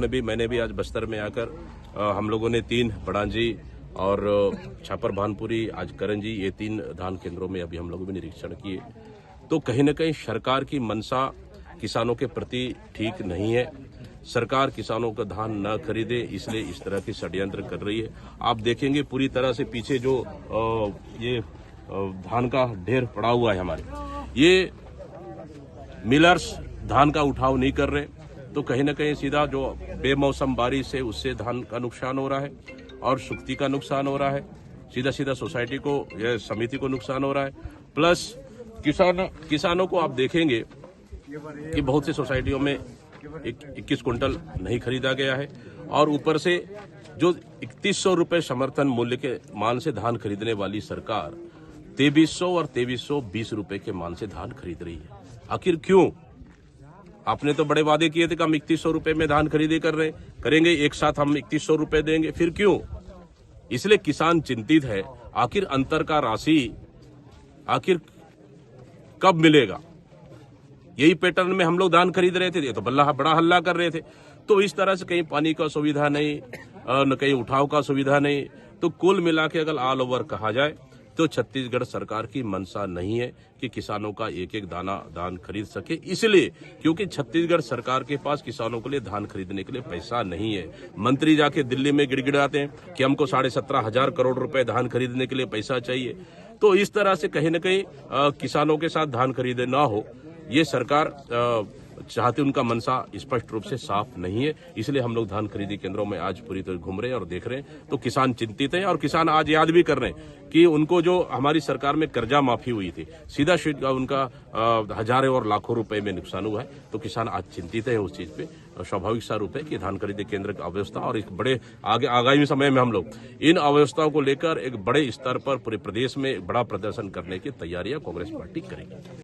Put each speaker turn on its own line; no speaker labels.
मैंने भी आज बस्तर में आकर हम लोगों ने 3 बड़ांजी और छापर भानपुरी, आज करंजी, ये 3 धान केंद्रों में अभी हम लोगों ने निरीक्षण किए। तो कहीं न कहीं सरकार की मंशा किसानों के प्रति ठीक नहीं है। सरकार किसानों का धान न खरीदे इसलिए इस तरह की षड्यंत्र कर रही है। आप देखेंगे पूरी तरह से पीछे जो ये धान का ढेर पड़ा हुआ है हमारे, ये मिलर्स धान का उठाव नहीं कर रहे, तो कहीं न कहीं सीधा जो बेमौसम बारिश है उससे धान का नुकसान हो रहा है और सुक्ति का नुकसान हो रहा है, सीधा सोसाइटी को या समिति को नुकसान हो रहा है। प्लस किसानों को आप देखेंगे कि बहुत सी सोसाइटियों में 21 कुंटल नहीं खरीदा गया है और ऊपर से जो 3100 रुपये समर्थन मूल्य के मान से धान खरीदने वाली सरकार 2300 और 2320 रुपये के मान से धान खरीद रही है। आखिर क्यों? आपने तो बड़े वादे किए थे कि हम 3100 रुपये में धान खरीदी करेंगे, एक साथ हम 3100 रुपये देंगे, फिर क्यों? इसलिए किसान चिंतित है। आखिर अंतर का राशि आखिर कब मिलेगा? यही पैटर्न में हम लोग धान खरीद रहे थे, ये तो बड़ा हल्ला कर रहे थे। तो इस तरह से कहीं पानी का सुविधा नहीं, न कहीं उठाव का सुविधा नहीं। तो कुल मिला के अगर ऑल ओवर कहा जाए तो छत्तीसगढ़ सरकार की मंशा नहीं है कि किसानों का एक एक दाना धान खरीद सके, इसलिए क्योंकि छत्तीसगढ़ सरकार के पास किसानों के लिए धान खरीदने के लिए पैसा नहीं है। मंत्री जाके दिल्ली में गिड़गिड़ाते हैं कि हमको 17,500 करोड़ रुपए धान खरीदने के लिए पैसा चाहिए। तो इस तरह से कहीं न कहीं किसानों के साथ धान खरीदे ना हो, ये सरकार चाहती, उनका मंशा स्पष्ट रूप से साफ नहीं है। इसलिए हम लोग धान खरीदी केंद्रों में आज पूरी तरह घूम रहे हैं और देख रहे हैं। तो किसान चिंतित हैं और किसान आज याद भी कर रहे हैं कि उनको जो हमारी सरकार में कर्जा माफी हुई थी, सीधा उनका हजारों और लाखों रुपए में नुकसान हुआ है। तो किसान आज चिंतित है उस चीज पे। स्वाभाविक सा रूप है कि धान खरीदी केंद्र की अव्यवस्था और एक बड़े आगामी समय में हम लोग इन अव्यवस्थाओं को लेकर एक बड़े स्तर पर पूरे प्रदेश में बड़ा प्रदर्शन करने की तैयारियां कांग्रेस पार्टी करेगी।